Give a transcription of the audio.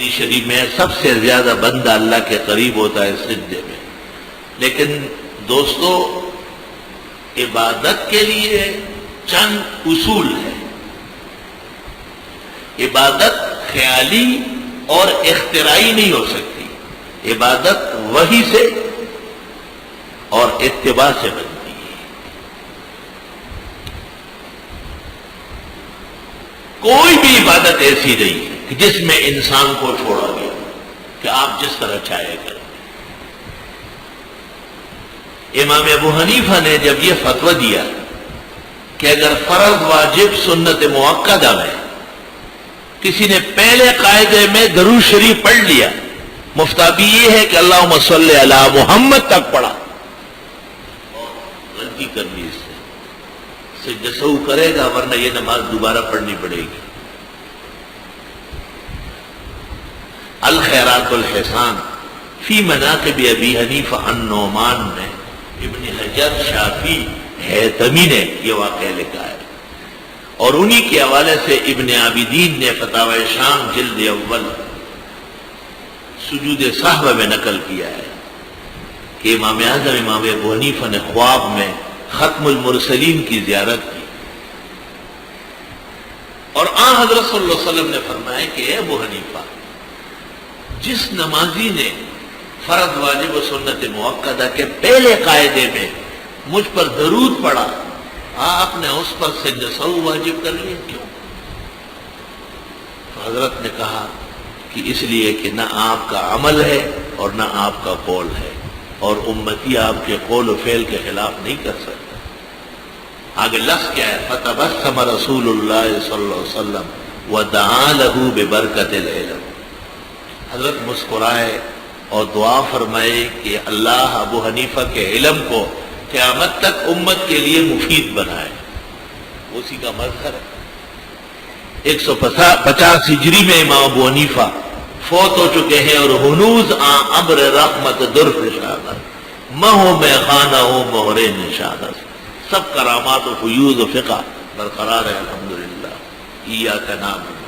حدیث شریف میں سب سے زیادہ بندہ اللہ کے قریب ہوتا ہے سجدے میں. لیکن دوستو عبادت کے لیے چند اصول ہیں. عبادت خیالی اور اختراعی نہیں ہو سکتی. عبادت وحی سے اور اتباع سے بنتی ہے. کوئی بھی عبادت ایسی نہیں ہے کہ جس میں انسان کو چھوڑا گیا کہ آپ جس طرح چاہے کریں. امام ابو حنیفہ نے جب یہ فتویٰ دیا کہ اگر فرض واجب سنت مؤکدہ میں کسی نے پہلے قاعدے میں درود شریف پڑھ لیا، مفتابی یہ ہے کہ اللہم صلی علی محمد تک پڑھا اور غلطی کر لی، اس سے سجدہ سہو کرے گا، ورنہ یہ نماز دوبارہ پڑھنی پڑے گی. الخیرات الحسان فی مناقب ابی حنیفہ النعمان میں ابن حجر شافی حیثمی نے یہ واقعہ لکھا ہے، اور انہی کے حوالے سے ابن عابدین نے فتاوی شام جلد اول سجود صحبہ میں نقل کیا ہے کہ امام اعظم امام ابو حنیفہ نے خواب میں ختم المرسلین کی زیارت کی، اور آن حضرت صلی اللہ علیہ وسلم نے فرمایا کہ اے ابو حنیفہ، جس نمازی نے فرض واجب و سنت مؤکدہ کے پہلے قاعدے میں مجھ پر درود پڑھا، آپ نے اس پر سجدہ سہو واجب کر لیا، کیوں؟ تو حضرت نے کہا کہ اس لیے کہ نہ آپ کا عمل ہے اور نہ آپ کا قول ہے، اور امتی آپ کے قول و فعل کے خلاف نہیں کر سکتا. آگے لفظ کیا ہے؟ فتبسم رسول اللہ صلی اللہ علیہ وسلم ودعا له ببرکت العلم. حضرت مسکرائے اور دعا فرمائے کہ اللہ ابو حنیفہ کے علم کو قیامت تک امت کے لیے مفید بنائے. اسی کا مظہر ہے. 150 ہجری میں امام ابو حنیفہ فوت ہو چکے ہیں، اور ہنوز ابر رحمت درف شادت مہو میں خانہ ہو مہر نشادت. سب کرامات و فیوز و فقہ برقرار ہے الحمدللہ. ایاک نعبد